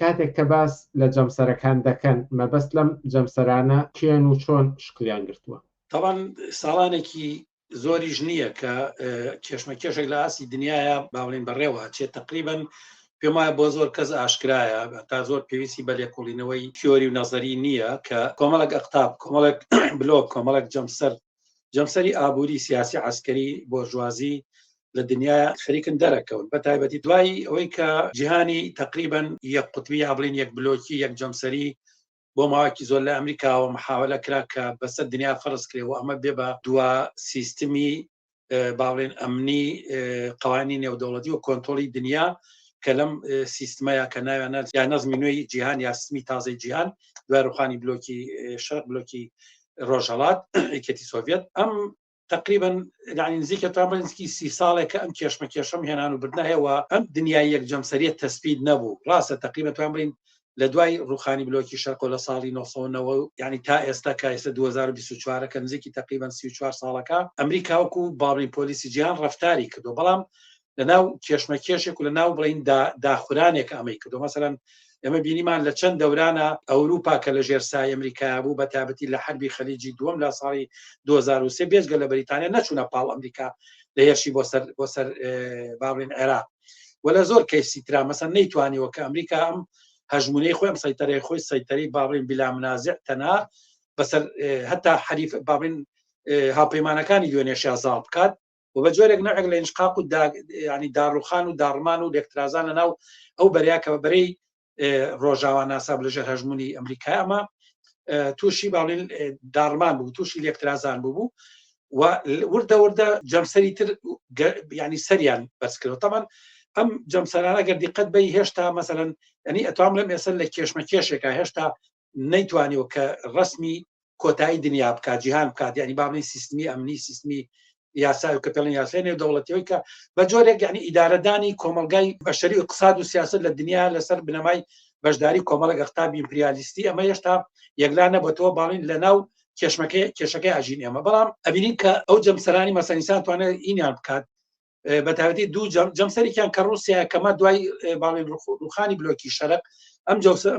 کاتێک کە باس لە جەمسەرەکان دەکەن مەبەست لەم جەمسەرانە کێن و چۆن شکلیان گرتووە؟ طبعاً ساڵانێکی زۆریش نییە کە کێشمەکێشێک لە ئاسی دنیاە باڵین بەڕێوە چێت تقریبن پێم وایە بۆ زۆر کەس ئاشکرایە تا زۆر پێویستی بە لێکۆڵینەوەی تیۆری و نەزەری نییە کە کۆمەڵک ئەقتاب کۆمەڵک بلۆک کۆمەڵک جەمسەری ئابووری سیاسی عسکەری بۆژوازی لە دنیا خەریکن دەرەکەون بە تایبەتی دوای ئەوەی کە جیهانی تقریبن یەک قوتبی ئابلین یەک بلۆکی یەک جەمسەری بۆ ماوەکی زۆر لە ئەمریکاوە محاولە کرا کە بەسەر دنیا فەرز کرێەوە ئەمە بێ بە دووە سیستمی باڵێن ئەمنی قوانین نێودەوڵەتی و کۆنتۆڵی دنیا کە لەم سیستمەیە کە ناوێنە یا نەزمی نوێی جیهان یا سیستمی تازەی جیهان دوای ڕوخانی بلۆکی شەرق بلۆکی ڕۆژهەڵات یەکێتی سۆڤێت ئەم تقریبا يعني نزیکە تامەنسکی 30 ساڵێکە ئەم کێشمەکێشەم هێنان و بردنایەوە ئەم دنیای یەک جەمسەریت تەسبیت نەبوو ڕاستە تقریبا توان بڵین لە دوای ڕوخانی بلۆکی شەرق لە ساڵی 1990 يعني تا ئێستا کە ئێستا 2024 کە نزیکی تقریبا 34 ساڵەکە ئەمریکا وەکو باڵی پۆلیسی جیهان ڕەفتاری کردو بەڵام لەناو کێشمەکێشێک و لەناو بڵین داخورانێک ئەمەی کردو مەسەلەن ئەمە بینیمان لە چەند دەورانە ئەوروپا کە لە ژێرسای ئەمریکا بوو بە تابەتی لە حربی خەلیجی دووەم لە ساڵی 2023 بێژگە لە بەریتانیا نەچوونە پاڵ ئەمریکا لە هێرشی بۆ سەر باڵین عێراق و لە زۆر کەیسی ترا مەسەن نەیتوانیوە کە ئەمریکا ئەم هەژمونەی خۆی ئەم سەیتەرەی خۆی سەیتەری باڵین بلا منازع تەنها بەسەر هەتا حریف باڵین هاوپەیمانەکانی دوێنێ شازاڵ بکات و بە جۆرێک نەوێک لە ئینشقاق و ینی داڕوخان و داڕمان و لێکترازان لەناو ئەو بەریا کە بەرەی ڕۆژاوان ناساب لەژێر هەژمونی ئەمریکا ئەمە تووشی باڵین داڕمان بوو تووشی لێکترازان بوو و وردە جەمسەری تر ینی سەریان بەسکردەوە تەمان ئەم جەمسەرانە گەر دیقەت بەی هێشتا مەسەلەن ینی ئەتوام لەم ئێستا لە کێشمەکێشێکە هێشتا نەیتوانیوە کە ڕسمی کۆتایی دنیا بکات جیهان بکات ینی باڵین سیستمی ئەمنی سیستمی یاسای و کە پێڵێن یاسای نێودەوڵەتیەوەی کە بە جۆرێک ینی ئیدارەدانی کۆمەلگای بەشەری و اقتصاد و سیاست لە دنیا لەسەر بنەمای بەشداری کۆمەڵک ئەقتابی ئیمپریالیستی ئەمە هێشتا یەکلا نەبووەوە باڵین لەناو کێشەکەی ئاژین ئێمە بەڵام ئەبینین کە ئەو جەمسەرانی مەسەنیسان توانێت ئینیان بکات بە تایبەتی دوو جەمسەرێکیان کە رووسیا کەمە دوای باڵین ڕوخانی بلۆکی شەرق ئەم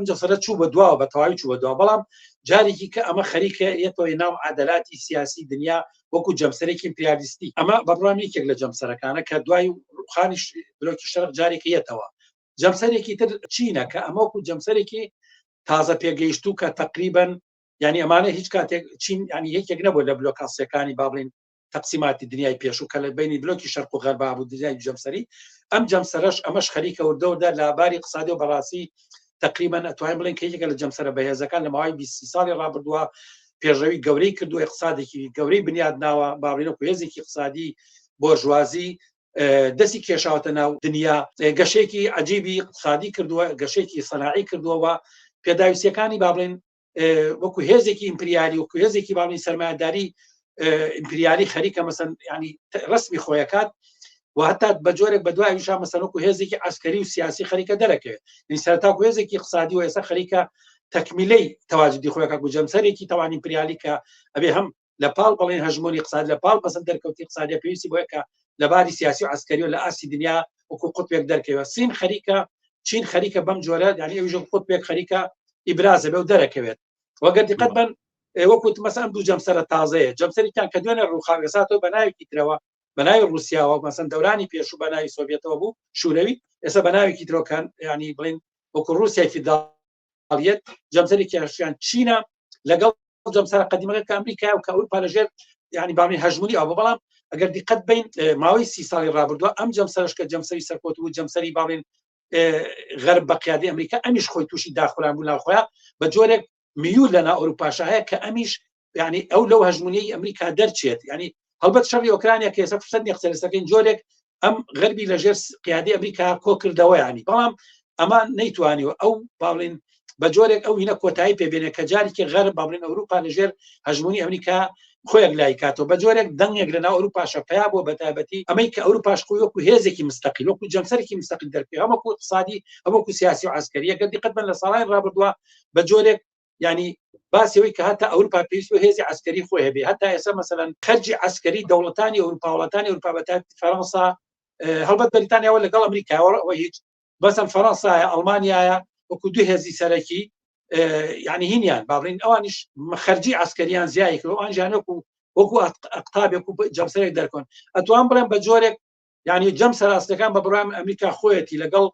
جەمسەرە چوو بە دواوە بە تەواوی چوو بە دوا بەڵام جارێکی کە ئەمە خەریکە یەکەوەی ناو عەدەلاتی سیاسی دنیا وەکو جەمسەرێکی ئیمپریالیستی ئەمە بەڕام یەکێک لە جەمسەرەکانە کە دوای ڕوخانی بلۆکی شەرق جارێکی یەتەوە جەمسەرێکی تر چینە کە ئەمە وەکو جەمسەرێکی تازە پێگەیشتوو کە تقریبا ینی ئەمانە هیچ کاتێک چین ینی یەکێک نەبوو لە بلۆک ئاسیەکانی بابڵین تقسیماتی دنیای پێشوو کە لە بینی بلۆکی شەرق و غەرب بوو دنیای جەمسەری ئەم جەمسەرەش ئەمەش خەریکە وردەوەدا لە باری اقتصادی و بەڕاستی تقریبا ئەتوانین بڵین کە یەکێکە لە جەمسەرە بەهێزەکان لە ماوەی 20 ساڵی ڕابردووە پێشەوی گەورەی کردو اقتصادێکی گەورەی بنیاد ناوە باڵینە و هێزێکی اقتصادی بۆژوازی دەستی کێشاوتە ناو دنیا گەشێکی عجیبی اقتصادی کردووە گەشێکی سەناعی کردووە پێداویستیەکانی باڵین وەکو هێزێکی ئیمپریالی وەکو هێزێکی باڵین سەرمایه‌داری ئیمپریالی خەریکە مەسەن ینی ڕسمی خۆیەکات و هەتا بە جۆرێک بە دوای ویشا مەسەن وەکو هێزێکی عسکەری و سیاسی خەریکە دەرەکەوێت سەرتاکو هێزێکی اقتصادی و ئێستا خەریکە تەکمیلەی تەواجدی خۆیەکە و جەمسەرێکی تەوانی ئیمپریالی کە ئەبێ هەم لە پاڵ بڵێن هەژمۆنی اقتصاد لە پاڵ بەسەر دەرکەوتی اقتصادی پێویستی بۆیە کە لە باری سیاسی و عسکەری و لە ئاسی دنیا وەکو قوتبێک دەرکەوێت سین خەریکە چین خەریکە بەم جۆرە ینی ئەویش قوتبێک خەریکە ئیبرازە بێ و دەرەکەوێت وەگەر دیقەت بن وەکو مەسەن دوو جەمسەرە تازەیە جەمسەرێکیان کە دوێنێ ڕووخاوێساتەوە بە ناوێکی ترەوە بە ناوی رووسیاوە مەسەن دەورانی پێشوو بە ناوی سۆڤێتەوە بوو شوورەوی ئێستا بە ناوێکی ترۆکان ینی بڵین وەکو رووسیای فیدراڵیەت جەمسەرێکیان چینە لەگەڵ جەمسەرە قەدیمەکە کە ئەمریکا و کە ئەوروپا لەژێر ینی باڵین هەژمونی ئەو بەڵام ئەگەر دیقەت بین ماوەی 30 ساڵی ڕابردووە ئەم جەمسەرش کە جەمسەری سەرکۆت بوو جەمسەری باڵین غەرب بە قیادەی ئەمریکا ئەمیش خۆی تووشی داخوران بوو ناوخۆیان بە جۆرێک میول لەنا ئەوروپاشە هەیە کە ئەمیش ینی ئەو لەو هەژمونیی ئەمریکا دەرچێت ینی هەڵبەت شەڕی ئۆکرانیا کە ئێستا فرسەت نییە قسە لەسەرەکەین جۆرێک ئەم غەربی لەژێر قیادەی ئەمریکا کۆکردەوە ینی بەڵام ئەمان نەیتوانیوە ئەو باڵین بە جۆرێک ئەو هینە کۆتایی پێبێنێت کە جارێکی غەرب باڵین ئەوروپا لەژێر هەژمونی ئەمریکا خۆیەک لای کاتەوە بە جۆرێک دەنگێک لەناو ئەوروپاشە پیا بۆ بەتابەتی ئەمەی کە ئەوروپاش خۆی وەکو هێزێکی مستەقیل وەکو جەمسەرێکی مستەقیل دەرکەوێت هەموو اقتصادی هەموو سیاسی و عسکەری ئەگەر دیقەت بن لە ساڵانی ڕابردووە بە جۆرێک ینی باسیەوەی کە هەتا ئەوروپا پێویست بە هێزی عسکەری خۆی هەبێ هەتا ئێستا مەسەلەن خەرجی عسکەری دەوڵەتانی ئەوروپا وڵاتانی ئەوروپا بەتابەتی فەرەنسا هەڵبەت بەریتانیاوە لەگەڵ ئەمریکاوە ئەوە هیچ بەسەن فەرەنسایە ئەڵمانیایە وەکو دوو هێزی سەرەکی یعنی هینیان باڵین ئەوانیش خەرجی عسکەریان زیای کرد ئەوانجانەکو وەکو ئەقتابێک و جەمسەرێک دەرکۆن ئەتوان بڵێن بە جۆرێک یعنی جەم سەرراستەکان بە بڕام ئەمریکا خۆیەتی لەگەڵ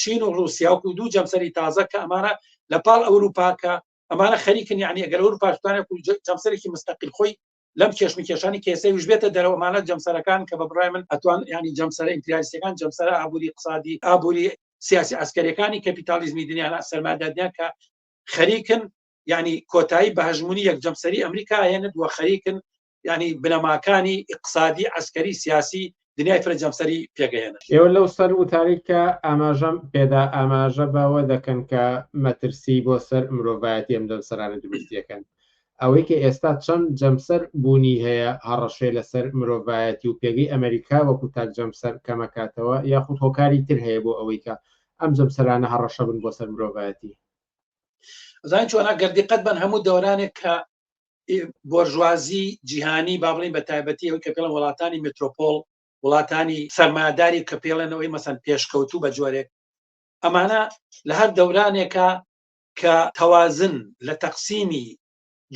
چین و رووسیا وەکو دوو جەمسەری تازە کە ئەمانە لە پاڵ ئەوروپاکە ئەمانە خەریکن یعنی ئەگەر ئەوروپاشتانێک و جەمسەرێکی مستەقیل خۆی لەم کێشمی کێشانی کێسەی وش بێتە دەرەوەمانە جەمسەرەکان کە بە بڕای من ئەتوان ینی جەمسەرە ئیمپریالیستەکان جەمسەرە ئابووری اقتصادی ئابووری سیاسی عسکەریەکانی کەپیتالیزمی دنیا سەرمادادیان کە خەریکن ینی کۆتایی بە هەژمونی یەک جەمسەری ئەمریکا هێنت وە خەریکن ینی بنەماکانی اقتصادی عسکەری سیاسی دنیای فرە جەمسەری پێگەیەنە. ئێوە لەو سەر وتاریکە ئاماژەم پێدا ئاماژە بەوە دەکەن کە مەترسی بۆ سەر مرۆڤایەتی ئەم جەمسەرانە دروستیەکەن. ئەوەی کە ئێستا چەند جەمسەر بوونی هەیە هەڕەشێ لەسەر مرۆڤایەتی و پێگەی ئەمریکا وەکو تاک جەمسەر کەمەکاتەوە یاخود هۆکاری تر هەیە بۆ ئەوەی کە ئەم جەمسەرانە هەڕەشە بن بۆ سەر مرۆڤایەتی. زانین چۆنا گەردیقەت بن هەموو دەورانێک کە بۆرژوازی جیهانی با بڵین بە تایبەتی ئەوەی کە پێڵەن وڵاتانی مترۆپۆل وڵاتانی سەرمایه‌داری کە پێڵێنەوەی مەسەن پێشکەوتوو بە جۆرێک ئەمانە لە هەر دەورانێکە کە تەوازن لە تەقسیمی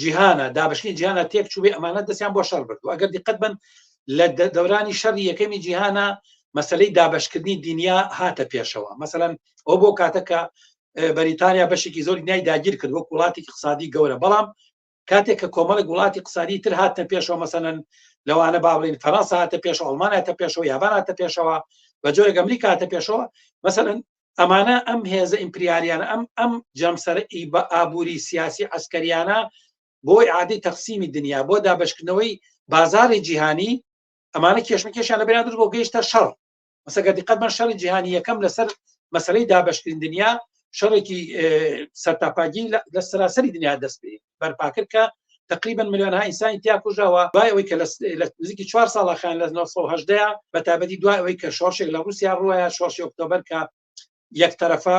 جیهانە دابشنی جیهانە تێک چوبێ ئەمانە دەستیان بۆ شەڕ برد و ئەگەر دیقەت بن لە دەورانی شەڕی یەکەمی جیهانە مەسەلەی دابشکردنی دنیا هاتە پێشەوە مەسەلەن ئەو بۆ کاتەکە بەریتانیا بەشێکی زۆری دنیای داگیر کرد وەک وڵاتی اقتصادی گەورە بەڵام کاتێک کە کۆمەڵێک وڵاتی اقتصادی تر هاتە پێشەوە مەسەلەن لەوانە با بڵین فەڕەنسا هاتە پێشەوە ئەڵمانیا هاتە پێشەوە یابان هاتە پێشەوە بە جۆرێک ئەمریکا هاتە پێشەوە مەسەلەن ئەمانە ئەم هێزە ئیمپریالیانە ئەم جەمسەرەی بە ئابووری سیاسی عسکەریانە بۆی عادی تەقسیمی دنیا بۆ دابشکردنەوەی بازاری جیهانی ئەمانە کێشمەکێشیان لە بێنان دروست بۆ گەیشتە شەڕ مەسەگە دیقەت بن شەڕی جیهانی یەکەم لەسەر مەسەلەی دابشکردن دنیا شەڕێکی سەرتاپاگی لە سەراسەری دنیا دەست پێ بەرپاکرد کە تقریبا ملیۆنها ئینسانی تیا کوژەوە دوای ئەوەی کە لە نزیکی 4 ساڵەخان لە 1970 بە تایبەتی دوای ئەوەی کە شۆڕشێک لە رووسیا ڕوایە شۆڕشی ئۆکتۆبەر کە یەکتەرەفە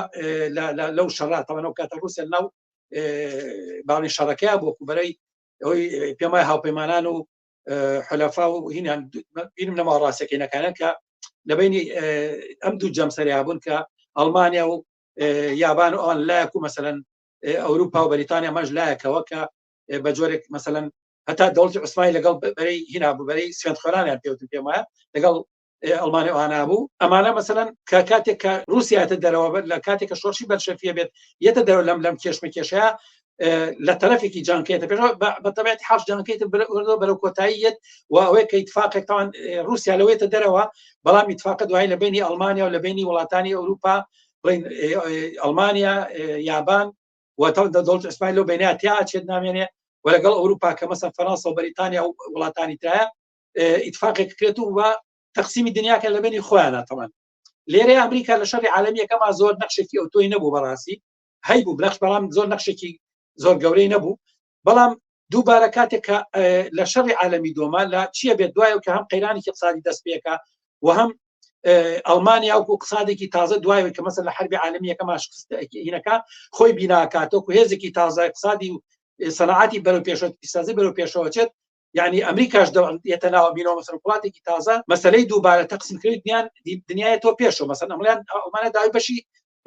لەو شەڕات تەوانەوە کاتە رووسیا ناو باڵی شەڕەکەیە بۆ کوبەرەی ئەوەی پێم وایە هاوپەیمانان و حولەفا و هینیان بینم لەما ڕاستەکەینەکانە کە لەبینی ئەم دوو جەمسەریا بوون کە ئەڵمانیا و یابان و ئەوان لایەک و مەسەلەن ئەوروپا و بەریتانیا ماژ لایەکەوە کە بە جۆرێک مەسەلەن هەتا دەوڵەتی عوسمانی لەگەڵ بەرەی هینا بوو بەرەی سوێندخۆرانیان پێوتن پێم وایە لەگەڵ ئەڵمانی ئەوانە بوو ئەمانە مەسەلەن کە کاتێک کە رووسیاتە دەرەوە لە کاتێک کە شۆڕشی بەرشەفیە بێت یەتە دەرەوە لەم کێشمە کێشەیە لە تەرەفێکی جانکێتە پێشەوە بە تەبیعەتی حەش جانکەیتە بەرەو کۆتاییەت و ئەوەیە کە ئیتفاقێک تاوان رووسیا لەوێتە دەرەوە بەڵام ئیتفاقە دوای لە بینی ئەڵمانیا و لە بینی وڵاتانی ئەوروپا بڵین ئەڵمانیا یابان و دەوڵەتی عوسمانی لەو بینەیە تیا چێت نامێنێ و لەگەڵ ئەوروپا کە مەسەن فەڕەنسا و بەریتانیا و وڵاتانی ترایە ئیتفاقێک کرێت و تەقسیمی دنیاکە لە بینی خۆیانە تەمان لێرە ئەمریکا لە شەڕی عالەمی یەکەما زۆر نەخشێکی ئەوتۆی نەبوو بەڕاستی هەیبوو بنەخش بەڵام زۆر نەخشێکی زۆر گەورەی نەبوو بەڵام دووبارە کاتێک کە لە شەڕی عالەمی دۆما لە چیە بێت دوایە کە هەم قەیرانێکی اقتصادی دەست پێکە و هەم ئەڵمانیا وەکو اقتصادێکی تازە دوایەوە کە مەسەن لە حربی عالەمی یەکەما شکستهینەکە خۆی بیناکاتەوە و هێزێکی تازە اقتصادی و سەنعاتی بەرەو پێشەوە اقتصادی بەرەو پێشەوە چێت یعنی ئەمریکاش دەوێتە ناوە بینەوە مەسەن وڵاتێکی تازە مەسەلەی دووبارە تەقسیمکردنی دنیای تۆ پێشەوە مەسەن ئەڵمانیا داوای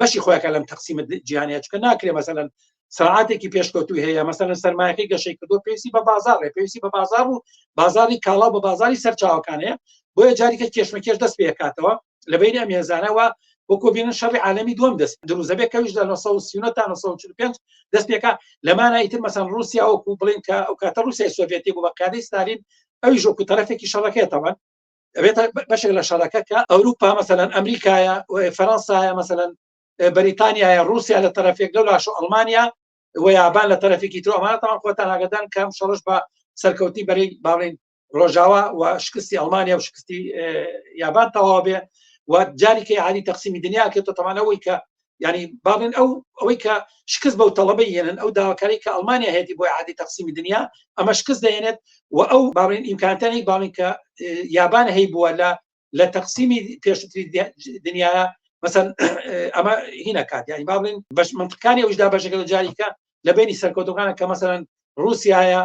بەشی خۆیەکە لەم تەقسیمە جیهانیە چکە ناکرێ مەسەلەن سەنعاتێکی پێشکەوتوی هەیە مەسەلەن سەرمایەکەی گەشەی کردو پێویستی بە بازار پێویستی بە بازار و بازاری کاڵا بە بازاری سەرچاوەکانەیە بۆیە جاریکە کێشمەکێش دەست پێکاتەوە لە بینی ئەم هێزانەوە وەکو بینن شەڕی عالەمی دووەم دەست دروزەبێ کەویش لە 1930 تا 1945 دەست پێکا لەمانە ئیتر مەسەن رووسیا وەکو بڵین کە ئەو کاتە رووسیای سۆڤێتی بوو بە قیادەی ستالین ئەویش وەکو تەرەفێکی شەڕەکەیەوە ئەبێتە بەشێک لە شەڕەکە کە ئەوروپا مەسەلەن ئەمریکایە فەڕەنسایە مەسەلەن بەریتانیایە رووسیا لە تەرەفێک لەو لاشۆ ئەڵمانیا و یابان لە تەرەفێکی تر ئەمانەتەوان خۆتان ئاگادارن کە ئەم شەڕش بە سەرکەوتی بەرەی باڵین ڕۆژاوا و شکستی ئەڵمانیا و شکستی یابان تەواو بێ و جاریکە عادی تەقسیمی دنیا کێتە تەمانەوەی کە ینی باڵین ئەوەی کە شکست بەو تەڵەبەی هێنن ئەو داواکاری کە ئەڵمانیا هێتی بۆی عادی تەقسیمی دنیا ئەمە شکست دەهێنێت و ئەو باڵین ئیمکانتانی باڵین کە یابان هەی بووە لە تەقسیمی پێشتری دنیاە مەسەن ئەمە هینە کات یعنی باڵین بەش منطقانی ئەوشدا بەشێکە لە جاریکە لە بینی سەرکەوتوەکانە کە مەسەلەن رووسیایە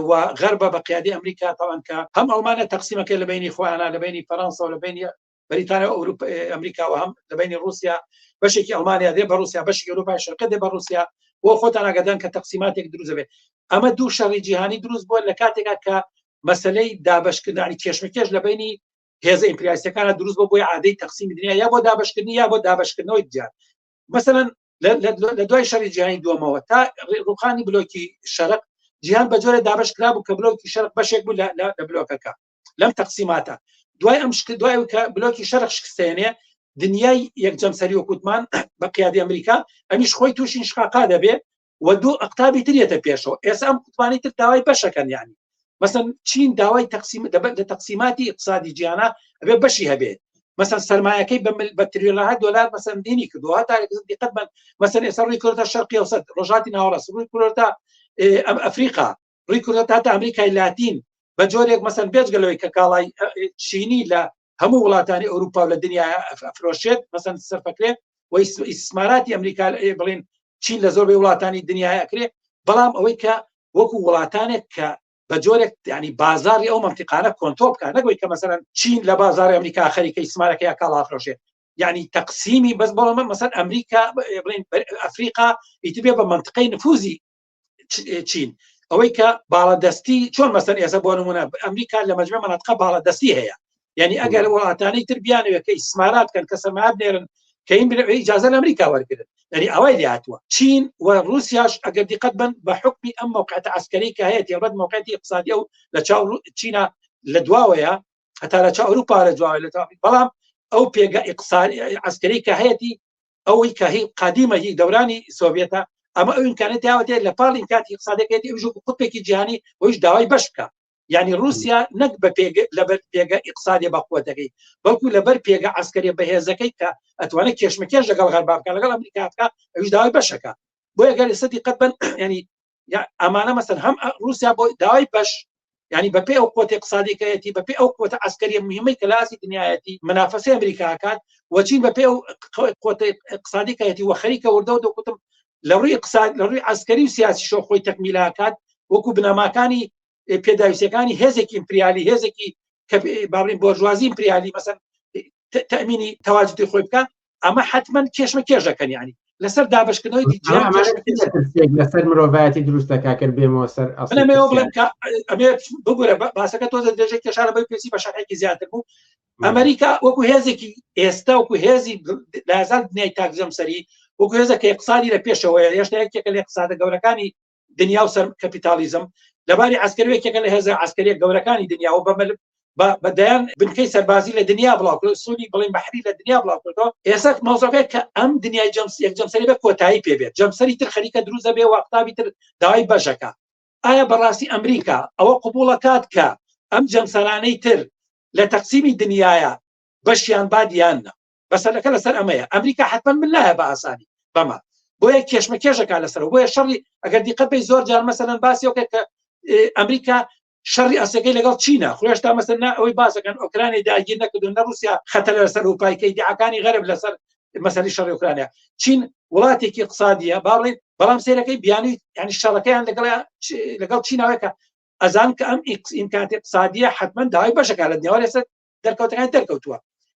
و غەربە بە قیادی ئەمریکا تاوان کە هەم ئەڵمانە تەقسیمەکە لە بینی خۆیانە لە بینی فەڕەنسا و لە بینی بەریتانیا و ئەمریکا و هەم لە بینی رووسیا بەشێکی ئەڵمانیا دێ بە رووسیا بەشی ئەوروپای شەرقی دێ بە رووسیا بۆ خۆتان ئاگادان کە تەقسیماتێک دروست بێ ئەمە دوو شەڕی جیهانی دروست بووە لە کاتێکا کە مەسلەی دابەشکردنی کێشمەکێش لە بینی هێزە ئیمپریالیستەکانە دروست بۆ بۆی عادەی تەقسیمی دنیا یا بۆ دابەشکردنی یا بۆ دابەشکردنەوەی جیهان مثلا لە دوای شەڕی جیهانی دووەمەوە تا ڕووخانی بلۆکی شەرق جیهان بە جۆرە دابەشکرا بوو کە بلۆکی شەرق بەشێک بوو لە بلۆکەکە لەم تەقسیماتە دوای ئەم دوای کە بلۆکی شەرق شکستێنێ دنیای یەکجەمسەری وەکوتمان بە قیادی ئەمریکا ئەمیش خۆی تووشی انشقاقا دەبێ و دوو ئەقتابی ترێتە پێشەوە ئێستا ئەم قوتمانی تر داوای بەشەکەن یعنی مثلا چین داوای تەقسیماتی اقتصادی جیهانە ئەبێ بەشی هەبێ مثلا سرمایەکەی بە تریلیۆنها دۆلار مثلا دینی کردووە هەتا دقت بن مثلا ئێستا ڕووی کردۆتە شەرقی ئەوسەد ڕۆژهاتی ناوەڕاست ڕووی کردۆتە ئەفریقا ڕووی کردۆتە هەتا ئەمریکای لاتین بە جۆرێک مثلا بێجگەلەوەی کە کاڵای چینی لە هەموو وڵاتانی ئەوروپا و لە دنیا ئەفرۆشێت مثلا سەرفەکرێت و ئیسماراتی ئەمریکا بڵێن چین لە زۆربەی وڵاتانی دنیای ئەکرێت بەڵام ئەوەی کە وەکو وڵاتانێک کە بە جۆرێک ینی بازاری ئەو منتیقانە کۆنتۆڵ بکات نەگوی کە مثلا چین لە بازاری ئەمریکا خەریکە ئیسمارەکەی کاڵ ئافرۆشێت یعنی تەقسیمی بەس بەڵام مثلا ئەمریکا بڵێن ئەفریقا ئیتر بێ بە منطقەی نفوذی چین ئەوەی کە باڵەدەستی چۆن مەسەن ئێستا بۆ نمونە ئەمریکا لە مەجموعە مەناطقە باڵەدەستی هەیە یعنی ئەگەر وڵاتانەی تر بیانەوێت کە ئیسمارات کەن کە سەرمایە بنێرن کە ئیجازە لە ئەمریکا وەرگرن یعنی ئەوەی لێهاتووە چین و رووسیاش ئەگەر دقت بن بە حکمی ئەم موقعیتە عسکەری کە هەیە تێبەت موقعیتی اقتصادی ئەو لە چاو چینە لە دواوەیە هەتا لە چاو ئەوروپا لە دواوە لە بەڵام ئەو پێگە اقتصادی عسکەری کە هەیەی ئەوەی کە هی قادیمەی دەورانی سۆڤێتە ئەمە ئەو ئیمکانێتی هاوتێ لە پاڵ ئیمکاناتی اقتصادەکەیەتی ئەوژ قوتێکی جیهانی ئەوش داوای بەش بکە یعنی رووسیا نەک بە لەبەر پێگە اقتصادی بەقوتەکەی بەڵکو لەبەر پێگە عسکەری بەهێزەکەی کە ئەتوانێت کێشمەکێش لەگەڵ غەربا بکە لەگەڵ ئەمریکا بکە ئەوش داوای بەشەکە بۆ ئەگەر ئێستا دقت بن ینی ئەمانە مەسەن هەم رووسیا بۆ داوای بەش ینی بەپێ ئەو قوتە اقتصادیکەیەتی بەپێ ئەو قوتە عسکەری مهمەی کە لە ئاسی دنیایەتی منافسەی ئەمریکا کات وچین بەپێ ئەو قوتە اقتصادیکەیەتی و خەریکە وردە و دەکوتم لە ڕووی اقتصاد لە ڕووی عسکەری و سیاسی شۆ خۆی تەکمیل کات وەکو بنەماکانی پێداویستەکانی هێزێکی ئیمپریالی هێزێکی کە باڵین بۆرژوازی ئیمپریالی مەسەن تەمینی تەواجدی خۆی بکە ئەمە حتمما کێشمەکێش دەکەن یعنی لەسەر دابشکردنەوەی لەسەر مرۆڤایەتی دروستەکە کرد بێمەوە سەر بڵێم کە ئەمێ بگورە باسەکە تۆ دەژێت کێشارە بەی پێسی بە شەرعێکی زیاتر بوو ئەمریکا وەکو هێزێکی ئێستا وەکو هێزی لە هەزار دنیای تاکزەمسەری وەکو هێزەکە اقتصادی لە پێشەوەیە هێشتا یەکێکە لە اقتصادە گەورەکانی دنیا و سەر کەپیتالیزم لەباری عسکەریەکێکە لە هێزە عسکەریە گەورەکانی دنیا و بەدایان بنکەی سەربازی لە دنیا بڵاو سوودی بڵین بەحری لە دنیا بڵاو کردەوە ئێستا مەوزوعەکە کە ئەم دنیای جەمسەری بە کۆتایی پێبێت جەمسەری تر خەریکە دروست دەبێ و قوتابی تر داوای بەشەکە ئایا بەڕاستی ئەمریکا ئەوە قبوڵەکات کە ئەم جەمسەرانەی تر لە تەقسیمی دنیاە بەشیان بادیان بەسەرەکە لەسەر ئەمەیە ئەمریکا حتمما من لایە بە ئاسانی بەمە بۆیە کێشمەکێشەکە لەسەر بۆیە شەڕی ئەگەر دیقەت بێ زۆر جار مەسەلەن باسی ئەوکە کە ئەمریکا شەڕی ئەسەکەی لەگەڵ چینە خۆشتا مەسەلەن ئەوەی باسەکەن ئۆکرانی داگیر نەکردو نە رووسیا خەتەر لەسەر ئەوروپایکەی دیعەکانی غەرب لەسەر مەسەلی شەڕی ئوکرانیا چین وڵاتێکی اقتصادیە باڵێن بەڵام سێرەکەی بیانووی ینی شەڕەکەیان لەگەڵ چیناوەکە ئەزان کە ئەم ئیمکاناتی اقتصادیە حتمما داوای بەشەکە لە دنیاوە لەسەر دەرکەوتەکان دەرکەوتووە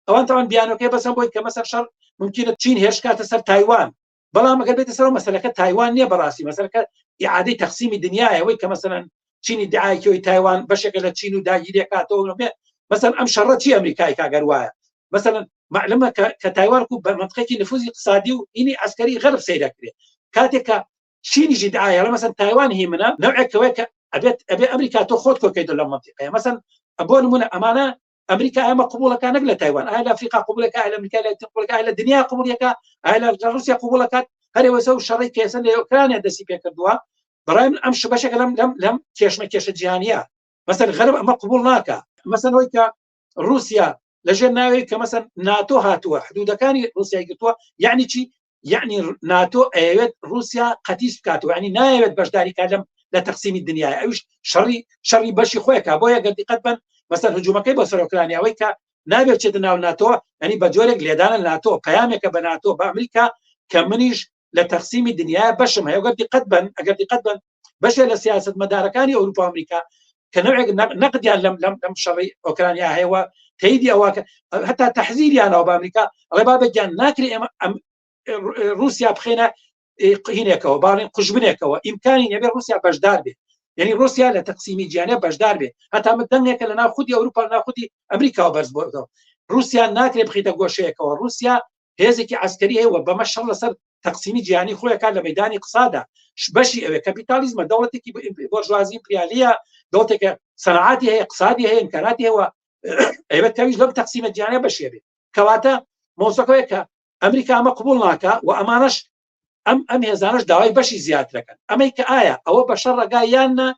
ئەوان تاوان بیانەکەی بەسەر بۆی کە مەسەر شەڕ ممکنە چین هێشکاتە سەر تایوان بەڵام ئەگەر بێتە سەر مەسەلەکە تایوان نییە بەڕاستی مەسەلەکە ئیعادەی تەقسیمی دنیاە ئەوەی کە مەسەلەن چینی دعایەوەی تایوان بەشێکە لە چین و داگیریەکاتەوە مەسەن ئەم شەڕە چی ئەمریکای کاگەر وایە مەسەلەن معلومە کە تایوان و بە منطقەیەکی نفوذی اقتصادی و ئینی عسکەری غەرب سەیرەکرێت کاتێک کە چینیشی دعایە لە مەسەن تایوان هی منە نەوعێکەوەی کە ئەبێ ئەمریکا تۆ خۆت کۆکەیت لە منطقەیە مەسەن بۆ نمونە ئەمانە ئەمریکا ئەمە قبولەکە نەک لە تایوان ئایا لە ئەفریقا قبولەکە ئایا لە ئەمریکا لە دنیا قبولەکە ئایا لە رووسیا قبولەکات هەرێوەسە و شەڕی کێسن لە ئوکرانیا دەستی پێ کردووە بەڕای من ئەم بەشێکە لەم کێشمەکێشە جیهانیە مەسەن غەرب ئەمە قبول ناکە مەسەن ئەوەی کە رووسیا لەژێر ناوەیە کە مەسەن ناتۆ هاتووە حدودەکانی رووسیای گرتووە یعنی چی یعنی ناتۆ ئەوێت رووسیا قەتیس بکاتەوە ینی نایەوێت بەشداری کا لە تەقسیمی دنیای ئەوش شەڕی بەشی خۆیەکە بۆیە گەر دیقەت بن مەسەن هجوومەکەی بۆ سەر ئوکرانیاوەی کە نابێت چێتە ناو ناتۆ ینی بە جۆرێک لێدانە ناتۆ پەیامێکە بە ناتۆ بە ئەمریکا کە منیش لە تەقسیمی دنیای بەشم هەیە ئەگەر دیقەت بن بەشێ لە سیاست مەدارەکانی ئەوروپا ئەمریکا کە نەوێک نەقدیان لەم شەڕی ئۆکرانیا هەیەوە تەیدی ئەوە هەتا تەحزیریانەوە بە ئەمریکا ئەڵێ بابەتیان ناکرێ ئێمە رووسیا بخێنە هینێکەوە باڵین قوژبنێکەوە ئیمکانی نەبێ رووسیا بەشدار بێ یعنی رووسیا لە تەقسیمی جیانە بەشدار بێ هەتا دەنگێکە لە ناوخودی ئەوروپا ناوخودی ئەمریکا بەرز بۆەوە رووسیا ناکرێ بخیتە گۆشەیەکەوە رووسیا هێزێکی عسکەری هەیە بەمە شەڕ لەسەر تەقسیمی جیهانی خۆیەکان لە مەیدانی قسادا بەشی ئەوێ کەپیتالیزمە دەوڵەتێکی بۆرژوازی پریالیە دەوڵەتێکە سەنعاتی هەیە قسادی هەیە ئیمکاناتی هەیە ئەوێت کەویش لەم تەقسیمە جیهانیە بەشێ بێ کەواتە مۆزەکەوەیە کە ئەمریکا ئەمە قبول ناکە و ئەمانەش ئەم هێزانش داوای بەشی زیاترەکەن ئەمەی کە ئایا ئەوە بە شەڕ ڕێگای یاننا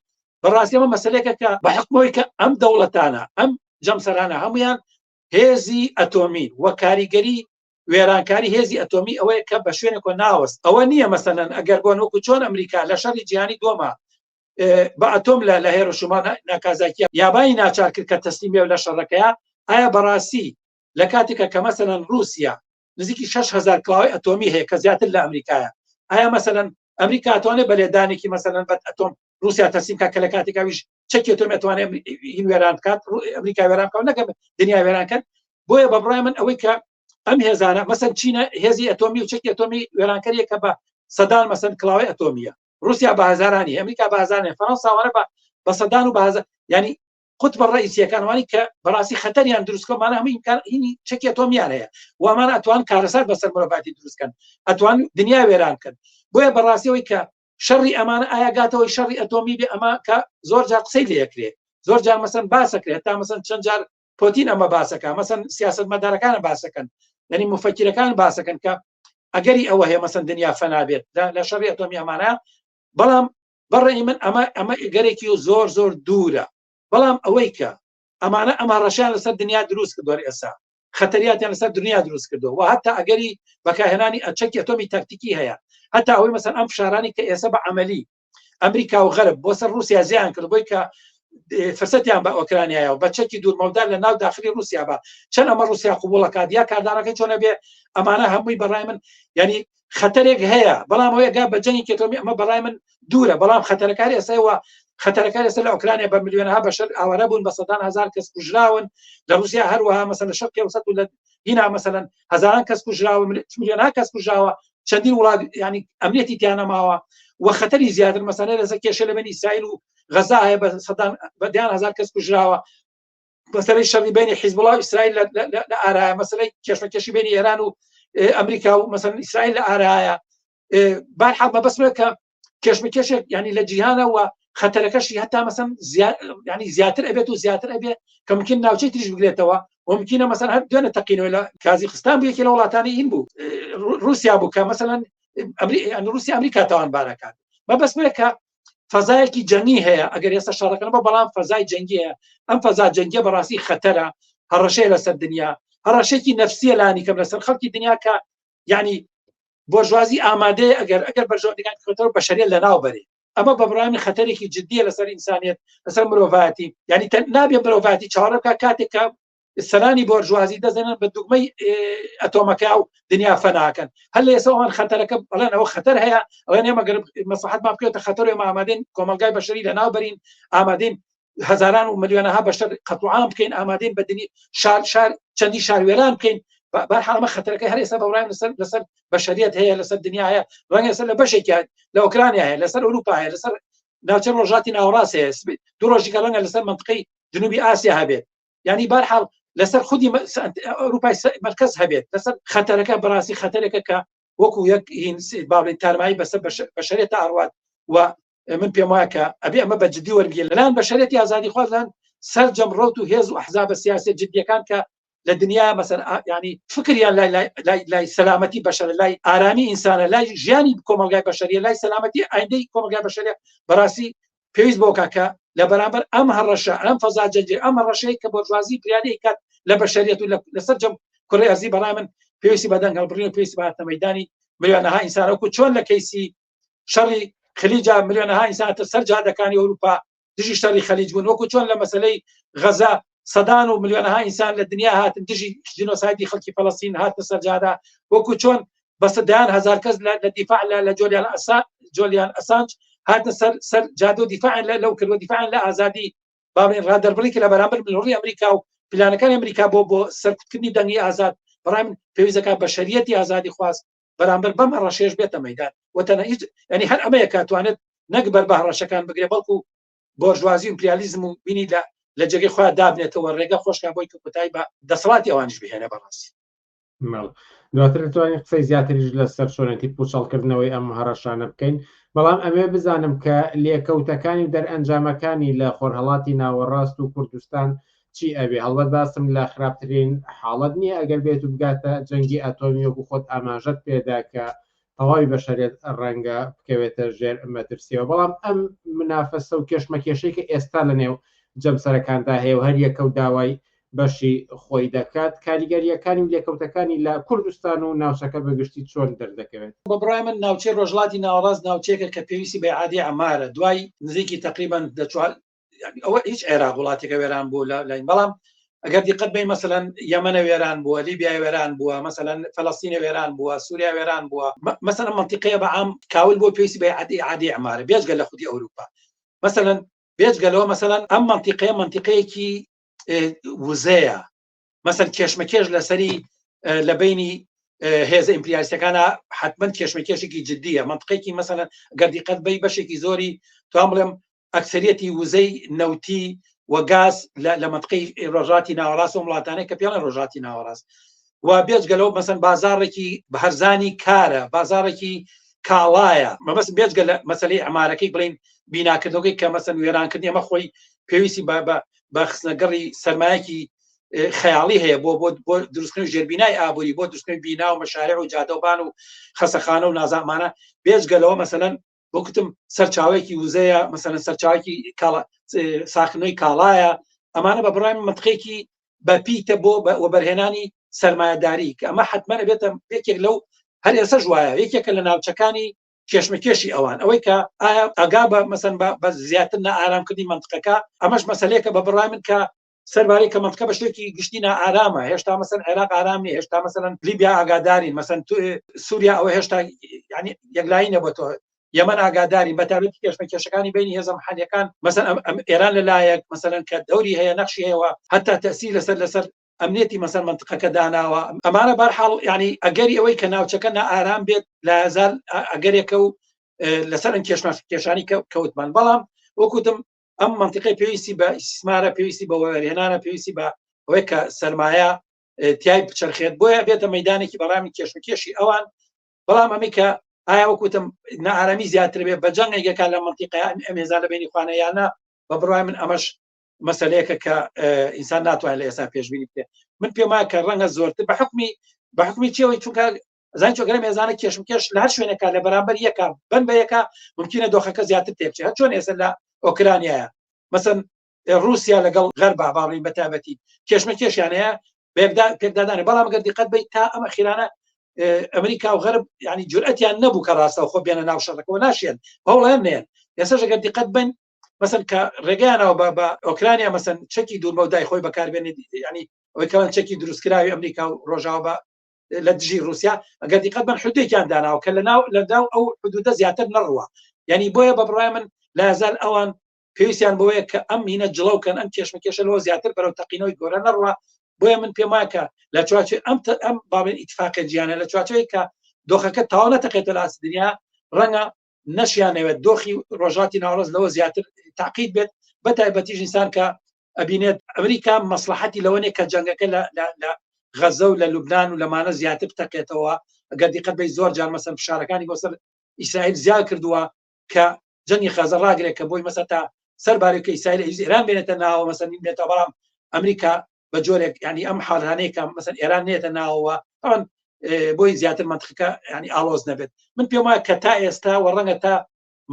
بەڕاستی ئەمە مەسەلەیەکە کە بە حکمەوەی کە ئەم دەوڵەتانە ئەم جەمسەرانە هەمویان هێزی ئەتۆمی وە کاریگەری وێرانکاری هێزی ئەتۆمی ئەوەیە کە بە شوێنێکۆ ناوەست ئەوە نییە مەسەلەن ئەگەر بۆ وەکو چۆن ئەمریکا لە شەڕی جیهانی دۆمە بە ئەتۆم لە هێرشما ناکازاکیە یابانی ناچار کرد کە تەسلیمێ لە شەڕەکەیە ئایا بەڕاستی لە کاتێکە کە مەسەلەن رووسیا نزیکی 6,000 کڵاوی ئەتۆمی هەیە کە زیاتر لە ئەمریکایە ئایا مەسەلەن ئەمریکا ئەتوانێت بەلێدانێکی مەسەلەن بە ئەتۆم رووسیا تەسلیم کە لە کاتێکاویش چەکی ئەتۆم ئەتوانێت هین وێران بکات ئەمریکا وێران بکات نەکە دنیا وێرانکەن بۆیە بە بڕای من ئەوەی کە ئەم هێزانە مەسەن چینە هێزی ئەتۆمی و چەکی ئەتۆمی وێرانکەریە کە بە سەدان مەسەن کڵاوی ئەتۆمیە رووسیا بە هەزارانی ئەمریکا بە هەزارانی فەڕەنساوانە بە سەدان و بە هەزار ینی قوتبە ڕئیسیەکانوانی کە بەڕاستی خەتەریان دروستکەمانە هەموو ئیمکان هینی چەکی ئەتۆمیان هەیە وامانە ئەتوان کارەسات بەسەر مرۆڤاتی دروستکەن ئەتوان دنیا وێران بکەن بۆیە بەڕاستیەوەی کە شەڕی ئەمانە ئایا گاتەوەی شەڕی ئەتۆمی بێ ئەمە کە زۆر جار قسەی لەیەکرێ زۆر جار مەسەن باسەکرێت تا مەسەن چەند جار پۆتین ئەمە باسەکە مەسەن سیاسەتمەدارەکانە باسەکەن یعنی مفەکرەکان باسەکەن کە ئەگەری ئەوە هەیە مەسەن دنیا فەنابێت لە شەڕی ئەتۆمی ئەمانە بەڵام بەڕێی من ئەمە گەرێکی و زۆر زۆر دوورە بەڵام ئەوەی کە ئەمانە ئەمە ڕەشیان لەسەر دنیا دروست کردووە ئێستا خەتەریاتیان لەسەر دنیا دروست کردو و هەتا ئەگەری بەکارهێنانی چەکی ئەتۆمی تاکتیکی هەیە هەتا ئەوەی مەسەن ئەم فشارانی کە ئێستا بە عەمەلی ئەمریکا و غەرب بۆ سەر رووسیا زیان کرد بۆی کە فرسەتیان بە ئۆکرانیایە و بە چەکی دوورمەودار لە ناو داخلی رووسیا بە چەند ئەمە رووسیا قبوڵەکات یا کاردانەکەی چۆنە بێ ئەمانە هەمووی بەڕای من ینی خەتەرێک هەیە بەڵام ئەوەیە گا بە جەنگی ئەتۆمی ئەمە بەڕای من دوورە بەڵام خەتەرەکاری ئێستاوە خەتەرەکاری ئێستا لە ئۆکرانیا بە ملیۆنەها بەشەر ئاوارە بوون بە سەدان هەزار کەس کوژراون لە رووسیا هەروەها مەسەن لە شەرقی ئەوسەد و لە هینا مەسەلەن هەزاران کەس کوژراوە ملیۆنها کەس کوژراوە چەندین وڵات ینی ئەمنیەتی تیان نەماوە و خەتەری زیاتر مەسەلە لەسەر کێشە لە بین ئیسرائیل و غەزا هەیە بە سەدان بە دیان هەزار کەس کوژراوە مەسەلەی شەڕی بینی حیزبوڵڵا و ئیسرائیل لە ئارایە مەسەلەی کێشمەکێشی بینی ئێران و ئەمریکا و مەسەلەن ئیسرائیل لە ئارایە بەرحەڵ مەبەستمە کە کێشمەکێشێک ینی لە جیهانەوە خەتەرەکەشی هەتا مەسەن ینی زیاتر ئەبێت و زیاتر ئەبێ کە ممکن ناوچەی تریش بگرێتەوە ومکینە مەسەن هەر دوێنە تەقینەوە لە کازیخستان بوو یەکێ لە وڵاتانی هین بوو رووسیا بوو کە مەسەلەن رووسیا ئەمریکا تاوانبارەکان مەبەستمە کە فەزایەکی جەنگی هەیە ئەگەر ئێستا شەڕەکەنەوە بەڵام فەزای جەنگی هەیە ئەم فەزا جەنگیە بەڕاستی خەتەرە هەڕەشەیە لەسەر دنیا هەڕەشێکی نەفسیە لانی کەم لەسەر خەڵکی دنیا کە ینی بۆرژوازی ئامادەیە ئەگەر بەرژەوەندەکان کەوتەوە بەشەریە لەناو بەرێ ئەمە بە بڕای من خەتەرێکی جددیە لەسەر ئینسانیەت لەسەر مرۆڤایەتی ینی نابێ مرۆڤایەتی چاوەڕێ بکات کاتێک کە سەرانی بۆرژوازی دەزێنن بە دوگمەی ئەتۆمەکە و دنیا فەناکەن هەر لە ئێساوان خەتەرەکە بەڵێن ئەوە خەتەر هەیە ئەڵێن ئێمە گەر مەسلحەتمان بکرێتە خەتەر ئێمە ئامادەین کۆمەلگای بەشەری لەناو بەرین ئامادەین هەزاران و ملیۆنەها بەشەر قەتوعام بکەین ئامادەین بە دنیا شار چەندی شاروێران بکەین بەرحەڵ ئەمە خەتەرەکەی هەر ئێستا بەڕای لەسەر بەشەریەت هەیە لەسەر دنیا هەیە ڕەنگە لەسەر لە بەشێکی لە ئۆکرانیا هەیە لەسەر ئەوروپا هەیە لەسەر ناوچە ڕۆژاتی ناوەڕاست هەیە دوو ڕۆژێکە ڕەنگە لەسەر منطقەی جنوبی ئاسیا هەبێت ینی بەرحەڵ لەسەر خودی ئەوروپای مرکز هەبێت لەسەر خەتەرەکە بەڕاستی خەتەرێکە کە وەکو یەک باڵی تارمایی بەسەر بەشەریەت ئاڕوات و من پێم وایە کە ئەبێ ئەمە بە جددی وەرگێن لەلایەن بەشەریەتی ئازادی خوازان سەرجەم ڕەوت و هێز و ئەحزاب سیاسی جددیەکان کە لە دنیا مەسەن ینی فکریان لای سەلامەتی بەشەر لای ئارامی ئینسانە لای ژیانی کۆمەلگای بەشەریە لای سەلامەتی ئایندەی کۆمەلگای بەشەریە بەڕاستی پێویست بۆ کاکە لە بەرامبەر ئەم هەڕەشە ئەم فەزا جەنگی ئەم هەڕەشەی کە بۆرژوازی پریانی کات لە بەشەریەت و لەسەر جەم کوڕی ئەرزی بەڕای من پێویستی بە دەنگ هەڵبڕین و پێویستی بە مەیدانی ملیۆنەها ئینسان وەکو چۆن لە کەیسی شەڕی خلیجا ملیۆنەها ئینسانتر سەر جادەکانی ئەوروپا دژی شەڕی خەلیج بوون وەکو چۆن لە مەسەلەی غەزا سەدان و ملیۆنەها ئینسان لە دنیا هاتن دژی جینۆسایدی خەڵکی فەڵەستین هاتنە سەر جادا وەکو چۆن بە سەدان هەزار کەس لە دیفاع لە جۆلیان ئەسانج هاتنە سەر جادۆ دیفاعن لەو کردوە دیفاعن لە ئازادی باڵێن ڕادەربڕی کە لە بەرامبەر ملۆڕی ئەمریکا و پلانەکانی ئەمریکا بۆ سەرکوتکردنی دەنگی ئازاد بەڕای من پێویستەکە بەشەریەتی ئازادی خواست بەرامبەر بەم هەڕەشێش بێتە مەیدان وەتەنە هیچ ینی هەر ئەمەیە کاتوانێت نەک بەر بە هەڕەشەکان بگرێ بەڵکو بۆرژوازی و ئیمپریالیزم و بینی لە جێگەی خۆیان دابنێتەوە ڕێگە خۆشکە بۆی کە کوتای بە دەسەڵاتی ئەوانش بهێنە بەڕاستی. دواتر توانین قسەی زیاتریش لەسەر شۆنەتی پوچەڵکردنەوەی ئەم هەڕەشانە بکەین، بەڵام ئەمێ بزانم کە لێکەوتەکانی و دەرئەنجامەکانی لە خۆرهەڵاتی ناوەڕاست و کوردستان چی ئەبێ؟ هەڵبەت باسم لە خراپترین حاڵەت نییە ئەگەر بێت و بگاتە جەنگی ئەتۆمی وەکو خۆت ئاماژەت پێدا کە تەواوی بەشەریەت ڕەنگە بکەوێتە ژێر مەترسیەوە، بەڵام ئەم منافەسە و کێشمەکێشەی کە ئێستا لە نێو جەمسەرەکاندا هەیە و هەر یەکە و داوای بەشی خۆی دەکات، کاریگەریەکانی و لێکەوتەکانی لە کوردستان و ناوچەکە بەگشتی چۆن دەردەکەوێت؟ بە بڕای من ناوچەی ڕۆژهەڵاتی ناوەڕاست ناوچەیەکە کە پێویستی بە عادی ئەمارە دوای نزیکی تقریبا ئەوە هیچ عێراق وڵاتێکە وێران بوو لای بەڵام ئەگەر دیقەت بین مەسەلەن یەمەنە وێران بووە، لیبیا وێران بووە، مەسەلەن فەلەستینە وێران بووە، سووریا وێران بووە، مەسەلەن منتیقەیە بەعام کاول بۆ پێویستی بە عادی ئەمارە بێجگە لە خودی ئەوروپا. مەسەلەن بێجگەلەوە مەسەلەن ئەم منتیقەیەکی وزەیە، مەسەن کێشمەکێش لەسەری لە بینی هێزە ئیمپریالیستەکانە حتمما کێشمەکێشێکی جددیە. منطقەیەکی مەسەلەن ئەگەر دیقەت بی بەشێکی زۆری توان بڵێم ئەکسەریەتی وزەی نەوتی وەگاز لە منطقەی ڕۆژهەڵاتی ناوەڕاست و وڵاتانەی کە پێڵێن ڕۆژهەڵاتی ناوەڕاست و بێجگەلەوە مەسەن بازارێکی بەهەرزانی کارە، بازارێکی کاڵایە. مەبەست بێجگە لە مەسەلەی ئەمارەکەی بڵین بیناکردنەوەی کە مەسەن وێرانکردنی ئەمە خۆی پێویستی بە خستنەگەڕی سەرمایەکی خەیاڵی هەیە بۆ دروستکردنی ژێربینای ئابووری، بۆ دروستکردنی بینا و مەشارێع و جادەوبان و خەسەخانە و نازانمانە. بێجگەلەوە مەسەلەن بۆ کوتم سەرچاوێکی وزەیە، مەسەلەن سەرچاوێکی ساخنەوەی کاڵایە. ئەمانە بە بڕای منطقەیەکی بەپیتە بۆ بەرهێنانی سەرمایەداری کە ئەمە حتممە بێتە یەکێک لەو هەر ئێستا وایە یەکێکە لە ناوچەکانی کێشمەکێشی ئەوان ئەوەی کە ئایا ئەگا بە مەسەن بە زیاتر نائارامکردنی منطقەکە. ئەمەش مەسەلەیەکە بە بڕای من کە سەربارەی کە منطقە بە شتێکی گشتی نائارامە. هێشتا مەسەن عێراق ئارام نیە، هێشتا مەسەن لیبیا ئاگادارین، مەسەن سووریا ئەوە هێشتا ینی یەکلایی نەبووەوە، یەمەن ئاگادارین بەتابەتی کێشمەکێشەکانی بینی هێزە محەلیەکان مەسەن ئێران لەلایەک مەسەلەن کە دەوری هەیە نەخشی هەیەەوە هەتا تەسیل لەسەر ئەمنیەتی مەسەر منطقەکە داناوە. ئەمانە بەرحاڵ ینی ئەگەری ئەوەی کە ناوچەکە نائارام بێت لە هەزار ئەگەرێکە و لەسەر ئەم کێشانی کەوتمان. بەڵام وەکوتم ئەم منطقەی پێویستی بە ئیسمارە، پێویستی بە وەرهێنانە، پێویستی بە ئەوەی کە سەرمایە تیای بچەرخێت، بۆیە بێتە مەیدانێکی بەڕامی کێشمەکێشی ئەوان. بەڵام ئەمەی کە ئایا وەکوتم نائارامی زیاتر بێت بە جەنگێکەکە لە منطقەیە ئەم هێزە لە بینی خوانەیانە، بە بڕای من ئەمەش مەسەلەیەکە کە ئینسان ناتوانێت لە ئێستا پێشبینی بکرێت. من پێم وایە کە ڕەنگە زۆرتر بە حکمی چێەوەی چونکە زانین چۆگەرە مێزانە کێشمکێش لە هەر شوێنێکە لە بەرامبەر یەکە بن بە یەکە ممکنە دۆخەکە زیاتر تێبچێت. چۆن ئێستا لە ئۆکرانیایە مەسەن رووسیا لەگەڵ غەربا باڵین بەتابەتی کێشمەکێشیانەیە پێکدادانێ. بەڵام گەر دیقەت بی تا ئەمە خیرانە ئەمریکا و غەرب ینی جورئەتیان نەبوو کە ڕاستەوە خۆ بێنە ناو شەڕەکەەوە ناشێن هەوڵیان نێن. ئێستاش ئەگەر دیقەت بن مەسەن کە ڕێگەیانەوە بە ئۆکرانیا مەسەن چەکی دوورمەودای خۆی بەکاربێنێت، ینی ئەوەی کەڵەن چەکی دروستکراوی ئەمریکا و ڕۆژاوە بە لە دژی رووسیا ئەگەر دیقەت بن حدودێکیان داناوە کە لەناو ئەو حدودە زیاتر نەڕوە. ینی بۆیە بە بڕای من لە هەزار ئەوان پێویستیان بۆیە کە ئەم هینە جڵەوکەن ئەم کێشمەکێشە لەوە زیاتر بەرەو تەقینەوەی گۆرە نەڕوە. بۆیە من پێم وایە کە لە چوارچێ ئەم باڵێن ئیتفاقی جیانە لە چوارچەوەی کە دۆخەکە تاوا نەتەقێتە لە ئاستی دنیا ڕەنگە نەشیانەوێت دۆخی ڕۆژهەڵاتی ناوەڕاست لەوە زیاتر تاقید بێت بەتایبەتیش ئینسان کە ئەبینێت ئەمریکا مەسلحەتی لەوەنێ کە جەنگەکە لە غەزە و لە لوبنان و لەمانە زیاتر بتەقێتەوە. ئەگەر دیقەت بی زۆر جار مەسەن فشارەکانی بۆ سەر ئیسرائیل زیاد کردووە کە جەنگی غەزە ڕاگرێت کە بۆی مەسە تا سەربارەکە ئیسرائیل ئێران بێنێتە ناوە مەسەن بێتەوە. بەڵام ئەمریکا بە جۆرێک ینی ئەم حاڵانەیە کە مەسەن ئێران نێتە ناوەوە ئەوان بۆی زیاتر منطقەکە ینی ئاڵۆز نەبێت. من پێم وایە کە تا ئێستا و ڕەنگە تا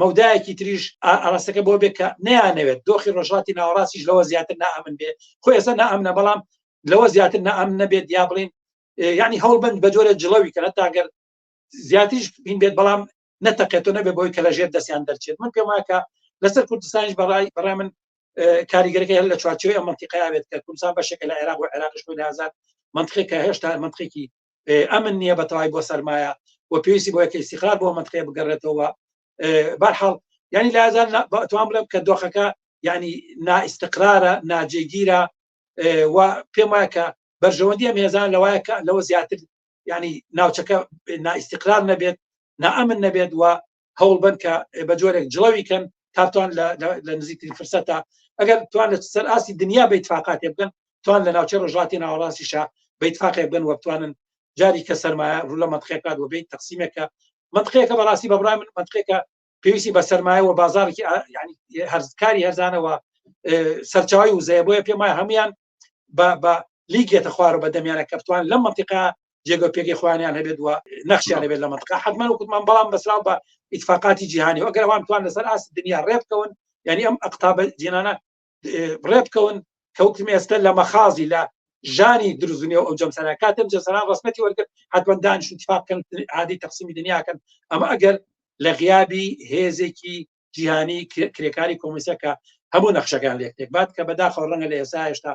مەودایەکی تریش ئاراستەکە بۆ بێت کە نەیانەوێت دۆخی ڕۆژهەڵاتی ناوەڕاستیش لەوە زیاتر نائەمن بێت. خۆ ئێستا نائەمنە بەڵام لەوە زیاتر نائەمن نەبێت یا بڵین ینی هەوڵبند بە جۆرە جڵەوی کە نەتاگەر زیاتریش بین بێت بەڵام نەتەقێتەوە نەبێت بۆی کە لە ژێر دەستیان دەرچێت. من پێم وایە کە لەسەر کوردستانیش بەڕای من کاریگەرەکە هەر لە چوارچێوەی ئەم منطقەیە بێت کە کوردستان بەشێکە لە عێراق و عێراقش بۆ لە هەزار منطقەیە کە هێشتا منطقێکی ئەمن نییە بەتەواوی بۆ سەرمایە و پێویستی بۆ یەکە ئیستیقرار بۆ منطقەیە بگەڕێتەوە. بەرحاڵ ینی لە هەزار توان بڵێم کە دۆخەکە ینی نائیستیقرارە، ناجێگیرە و پێم وایە کە بەرژەوەندی ئەم هێزان لەوایە کە لەوە زیاتر ینی ناوچەکە نائیستیقرار نەبێت نائەمن نەبێت و هەوڵ بن کە بە جۆرێک جڵەویکەن تاتوان لە نزیکترین فرسەتە ئەگەر توان لە سەر ئاسی دنیا بە ئیتفاقاتێ بکەن توان لە ناوچەی ڕۆژهەڵاتی ناوەڕاستیشە بە ئیتفاقێ بن و بتوانن جاری کە سەرمایە ڕوو لە منطقەیەکە و بێت تەقسیمێکە منطقەیەکە بەڕاستی بە بڕای من منطقەیەکە پێویستی بە سەرمایە و بازارێکی ینی هەرزکاری هەرزانەوە سەرچاوی وزەیە بۆیە پێم وایە هەمویان بە لیگێتە خوار و بە دەمیانە کە بتوان لەم منطقە جێگە پێگەی خۆیانیان هەبێت و نەخشیان هەبێت لە منطقە حتمەن وکوتمان بەڵام بەسراو بە ئیتفاقاتی جیهانی و ئەگەر ئەوان بتوان لەسەر ئاسی دنیا ڕێبکەون یعنی ئەم ئەقتابە جێنانە ڕێبکەون کە وەکتم ئێستا لە مەخازی لە ژانی دروزنی و ئەو جەمسەرە کاتم جەسەران ڕسمەتی وەرگرت حتمەن دانیشتون اتفاقکەن عادی تەقسیمی دنیاکەن ئەمە ئەگەر لە غیابی هێزێکی جیهانی کرێکاری کۆمیسیەکە هەموو نەخشەکان لێک بات کە بەداخەوە ڕەنگە لە ئێستا هێشتا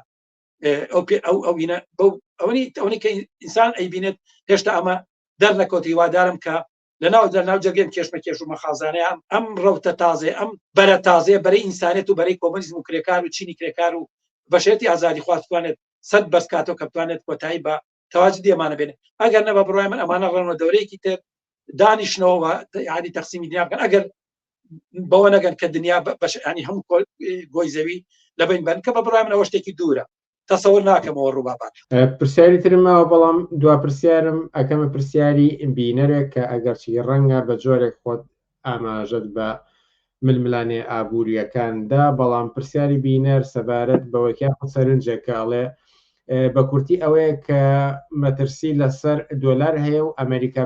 ئەوەی کە ئینسان ئەیبینێت هێشتا ئەمە دەرنەکەوتی وادارم کە لەناو جەرگێن کێشمەکێش و مەخازانەیە ئەم ڕەوتە تازێ ئەم بەرە تازێ بەرەی ئینسانێت و بەرەی کۆمۆنیزم و کرێکار و چینی کرێکار و بەشێتی ئازادی خواست بتوانێت سەد بەرزکاتەوە کە بتوانێت کۆتایی بە تەواجد ئێمانە بێنێت ئەگەر نە بە بڕای من ئەمانە ڕەنەوە دەورەیەکی تر دانیشتنەوە یعنی تەقسیمی دنیا بکەن ئەگەر بەوە نەگەن کە دنیا ینی هەموو گۆی زەوی لەبین بن کە بە بڕای من ئەوە شتێکی دوورە تەسەوەر ناکەمەوە ڕووبابات. پرسیاری ترمەوە بەڵام دوا پرسیارم ئەەکەمە پرسیاری بینەرێک کە ئەگەرچی ڕەنگە بە جۆرێک خۆت ئاماژەت بە ململانێ ئابوووریەکاندا بەڵام پرسیاری بینەر سەبارەت بەوەکیان سەرنجێکاڵێ بە کورتی ئەوەیە کە مەترسی لەسەر دۆلار هەیە و ئەمریکا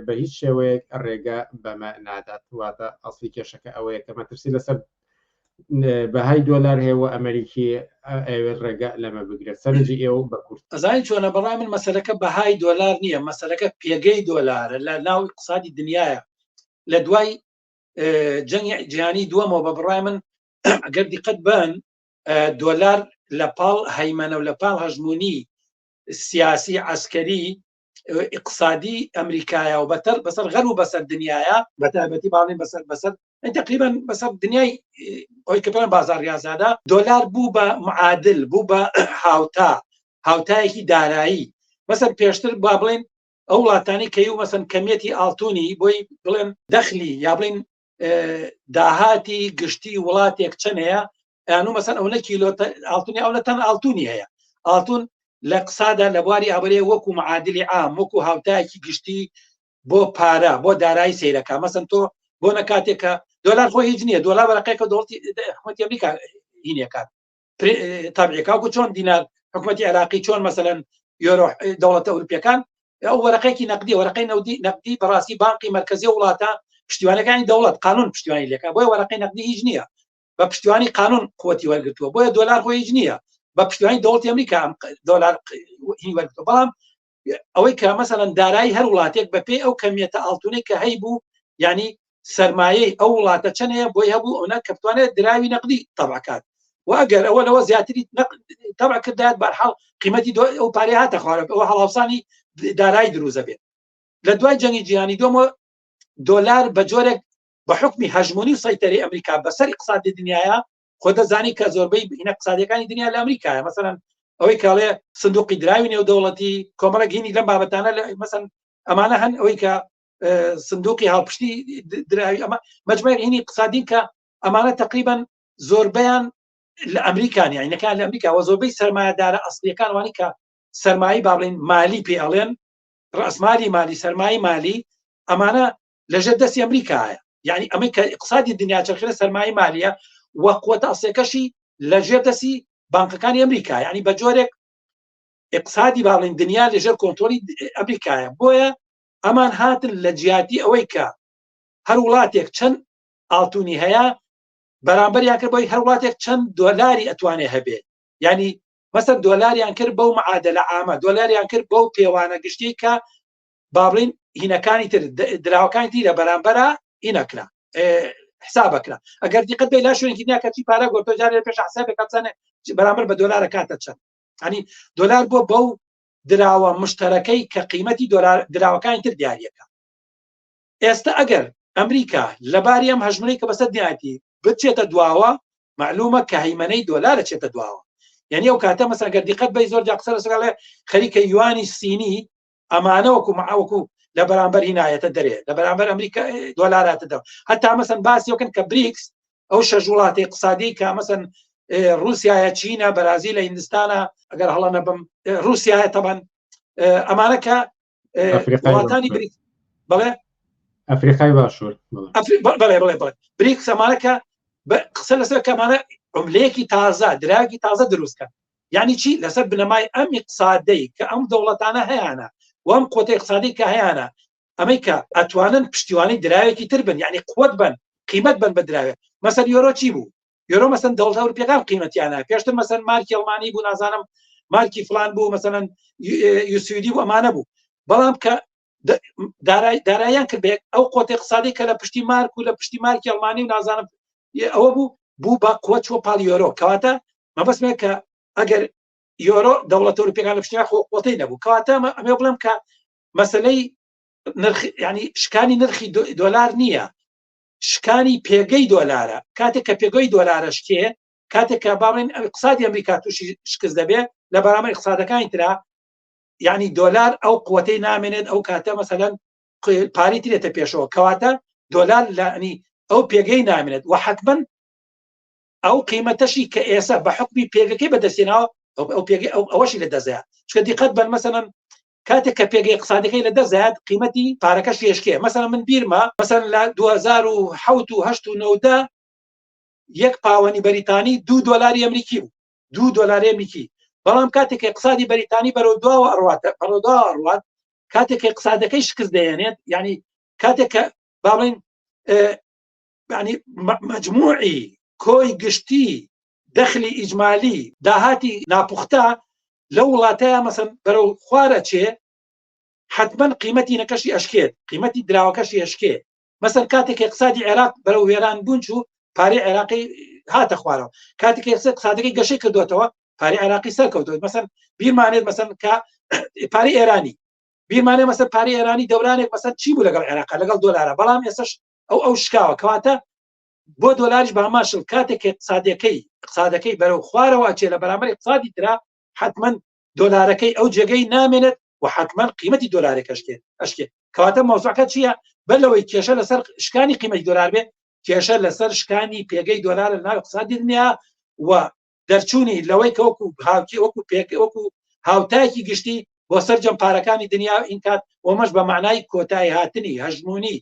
بە هیچ شێوەیەک ڕێگە بەمە نادات واتە ئەسلی کێشەکە ئەوەیە کە مەترسی لەسەر بەهای دۆلار هەیە و ئەمریکی ئەوێ ڕێگە لەمە بگرێت سەرنجی ئێوە بە کورت ئەزانی چۆنە بەڵای من مەسەلەکە بەهای دۆلار نییە مەسەلەکە پێگەی دۆلارە لە ناو اقتصادی دنیاە لە دوای جەنگی جیهانی دووەمەوە بە بڕای من ئەگەر دیقەت بن دۆلار لە پاڵ هەیمەنە و لە پاڵ هەژمونی سیاسی عسکەری اقتصادی ئەمریکایە و بەسەر غەر و بەسەر دنیاە بەتابەتی باڵین بەسەر تقریبا بەسەر دنیای ئەوی کە پێڵێن بازاڕی ئازادە دۆلار بوو بە معادل بوو بە هاوتایەکی دارایی مەسەر پێشتر با بڵێن ئەو وڵاتانی کەی و مەسەن کەمیەتی ئاڵتونی بۆی بڵێن دەخلی یا بڵێن داهاتی گشتی وڵاتێک چەند هەیە یانوو مەسەن ئەو نە کیلۆ ئاڵتونی ئەو نە تەن ئاڵتونی هەیە ئاڵتون لە قسادا لە بواری ئابرێ وەکو معادلی عام وەکو هاوتایەکی گشتی بۆ پارە بۆ دارایی سیرەکە مەسەن تۆ بۆ نەکاتێکە دۆلار خۆی هیچ نییە دۆلار بەرەقەیەکە دەوڵەتی حکومەتی ئەمریکا هینیەکات تابعیەکە چۆن دینار حکومەتی عێراقی چۆن مەسەلەن یۆرۆ دەوڵەتە ئەوروپیەکان ئەو وەرەقەیەکی نەقدی وەرەقەی نەقدی بەڕاستی بانقی مرکزی وڵاتە پشتیوانەکانی دەوڵەت قانون پشتیوانی لێکا بۆیە وەرەقەی نەقدی هیچ نییە بە پشتیوانی قانون قوتی وەرگرتووە بۆیە دۆلار خۆی هیچ نییە بە پشتیوانی دەوڵەتی ئەمریکا دۆلار هی وەرگرتووە بەڵام ئەوەی کە مەسەلەن دارایی هەر وڵاتێک بەپێی ئەو کەمیەتە ئاڵتونەی کە هەیبوو ینی سەرمایەی ئەو وڵاتە چەند هەیە بۆی هەبوو ئەوە کە بتوانێت دراوی نەقدی تەبعکات و ئەگەر ئەوە لەوە زیاتری تەبع کردات بەرحاڵ قیمەتی ئەو پارەی هاتە خوارە ئەوە هەڵاوسانی دارایی دروزە بێت لە دوای جەنگی جیهانی دووەمەوە دۆلار بە جۆرێک بە حکمی هەژمونی و سەیطرەی ئەمریکا بەسەر اقتصادی دنیاە خۆ دەزانی کە زۆربەی هینە اقتصادیەکانی دنیا لە ئەمریکایە مەسەلەن ئەوەی کاڵێ سندوقی دراوی نێودەوڵەتی کۆمەڵێک هینی لەم بابەتانە مەسەن ئەمانە هەن ئەوەی کە سندوقی هاوپشتی دراوی ئەمە مەجموعەیەک هینی اقتصادین کە ئەمانە تقریبا زۆربەیان لە ئەمریکان یعنیەکان لە ئەمریکا و زۆربەی سەرمایەدارە ئەسڵیەکان وانی کە سەرمایی با بڵێن مالی پێ ئەڵێن ڕەسمالی مالی سەرمایی مالی ئەمانە لەژێر دەستی ئەمریکایە یعنی ئەمە کە اقتصادی دنیا چرخێنە سەرمایی مالیە وە قووەتە ئەسڵیەکەشی لەژێر دەستی بانکەکانی ئەمریکا یعنی بە جۆرێک اقتصادی با بڵێن دنیا لەژێر کۆنتڕۆلی ئەمریکایە بۆیە ئەمان هاتن لە جیاتی ئەوەی کە هەر وڵاتێک چەند ئاڵتونی هەیە بەرامبەریان کرد بۆی هەر وڵاتێک چەند دۆلاری ئەتوانێ هەبێت ینی مەسەر دۆلاریان کرد بەو معادلە عامە دۆلاریان کرد بەو پێوانە گشتی کە با بڵێن هینەکانی تر دراوەکانی دی لە بەرامبەرە هینەکرا حسابەکرا ئەگەر دیقەت بێ لا شوێنێکی دنیا کەچی پارە گۆتۆ جارێ پێش حسابێک بزانێ بەرامبەر بە دۆلارە کاتە چەند ینی دۆلار بۆ بەو دراوە مشتەرەکەی کە قیمەتی دراوەکانی تر دیارەکە ئێستا ئەگەر ئەمریکا لەباری ئەم هەژمونەی کە بەسەر دیاتی بچێتە دواوە معلومە کە هەیمەنەی دۆلارە چێتە دواوە یعنی ئەو کاتە مەسەن ئەگەر دیقەت بە زۆر جا قسە لەسەر خەریکە یوانی سینی ئەمانە وەکو لە بەرامبەر هینایەتە دەرێ لە بەرامبەر ئەمریکا دۆلاراتە دەوە هەتا مەسەن باسیەکەن کە بریکس ئەو شەژ وڵاتی اقتصادی کە مەسەن رووسایە چینە بەرازیل لە هیندستانە ئەگەر هەڵە نەبم رووسایە تەبەن ئەمانە کە وڵاتانی بریکس بەڵێ ئەفریقای باشوور بڵێ بریکس ئەمانە کە قسە لەسەر کەمانە عملەیەکی تازە دراوێکی تازە دروستکە یعنی چی لەسەر بنەمای ئەم اقتصادی کە ئەم دەوڵەتانە هەیەە وەم قوتە اقتصادی کە هەیەە ئەمەی کە ئەتوانن پشتیوانی دراوێکی تر بن یعنی قوت بن قیمت بن بە دراوێت مەسەن یۆرۆ چی بوو یۆرۆ مەسەن دەوڵەتە ئەوروپیەکان قیمەتیانە پێشتر مەسەن مارکی ئەڵمانی بوو نازانم مارکی فلان بوو مەسەن یوسویدی بوو ئەمانە بوو بەڵام کە داراییان کرد ئەو قوتە اقتصادی کە لە پشتی مارک و لە پشتی مارکی ئەڵمانی و نازانم ئەوە بوو بە قوت چوە پاڵ یۆرۆ کەواتە مەبەستمێ کە ئەگەر یۆرۆ دەوڵەتە ئەوروپیەکان لە پشتیان قوتەی نەبوو کەواتە ئەمێ بڵێم کە مەسەلەی ینی شکانی نرخی دۆلار نییە شکانی پێگەی دۆلارە کاتێک کە پێگەی دۆلارە شکێ کاتێک کە باڵێن اقتصادی ئەمریکا تووشی شکست دەبێ لە بەرامبەر اقتصادەکانی ترا یعنی دۆلار ئەو قوتەی نامێنێت ئەو کاتە مەسەلەن پاری ترێتە پێشەوە کەواتە دۆلار لەنی ئەو پێگەی نامێنێت و حتمەن ئەو قیمەتەشی کە ئێستا بە حکمی پێگەکەی بەدەستێناوە ئەوەشی لە دەزایات چکە دیقەت بن مەسەلەن کاتێک کە پێگەی اقتصادەکەی لە دەزایات قیمەتی پارەکەش هێشکێ مەسەلەن من بیرمە مەسەلەن لە 2007 و 8 و 9 یەک پاوەنی بەریتانی $2 ئەمریکی بوو $2 ئەمریکی بەڵام کاتێک اقتصادی بەریتانی بەرەو دواوە ئەڕوات کاتێک اقتصادەکەی شکست دەیەنێت یعنی کاتێک کە باڵێن ینی مجموعی کۆی گشتی دەخلی ئیجمالی داهاتی ناپوختە لە وڵاتەیە مەسەن بەرەو خوارە چێ حتمەن قیمەتی نەکەشی ئەشکێت قیمەتی دراوەکەشی ئەشکێ مەسەن کاتێک اقتصادی عێراق بەرەو وێران بوون چوو پارەی عێراقی هاتە خوارەوە کاتێک اقتصادەکەی گەشەی کردوێتەوە پارەی عێراقی سەرکەوتوێت مەسەن بیرمانێت مەسەن کە پارەی ئێرانی بیرمانێ مەسەن پارەی ئێرانی دەورانێک مەسەن چی بوو لەگەڵ عێراق لەگەڵ دۆلارە بەڵام ئێستش ئەو شکاوە کەواتە بۆ دۆلاریش بە هەماشل کاتێک اقتصادەکەی بەرەو خوارەوە چێ لە بەرامبەر اقتصادی ترا حتمەن دۆلارەکەی ئەو جێگەی نامێنێت و حتمەن قیمەتی دۆلارێک ئەشکێت کەواتە مەوزوعەکە چییە بەلەوەی کێشە لەسەر شکانی قیمەتی دۆلار بێ کێشە لەسەر شکانی پێگەی دۆلار لە ناو اقتصادی دنیا و دەرچوونی لەوەی کە وەکو هاوتایەکی گشتی بۆ سەرجەم پارەکانی دنیا ئینکات وەمەش بە معنای کۆتایی هاتنی هەژمونی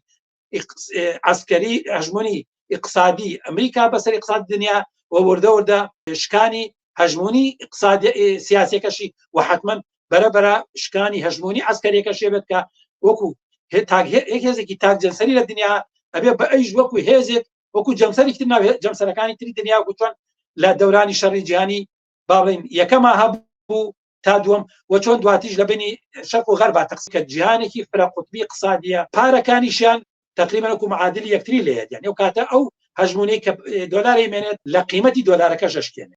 عسکەری هەژمونی اقتصادی ئەمریکا بەسەر اقتصاد دنیا و وردە شکانی هەژمونی سیاسەکەشی و حتمەن بەرەبەرە شکانی هەژمونی عسکەریەکەشێ بێت کە وەکو هێزێکی تاک جەمسەری لە دنیا ئەبێ بە ئەیش وەکو هێزێک وەکو جەمسەرێکی تر ناوێت جەمسەرەکانی تری دنیا وەکو چۆن لە دەورانی شەڕی جیهانی باڵێن یەکەما هەبوو تا دووەم و چۆن دواتیش لە بینی شەرق و غەرب تەقسیم کە جیهانێکی فرەقوتبی اقتصادیە پارەکانیشیان تقریبا وەکو معادلی یەکتری لێت یعنی ئەو کاتە ئەو هەژمونەی کە دۆلاری مێنێت لە قیمەتی دۆلارەکە شەشکێنێت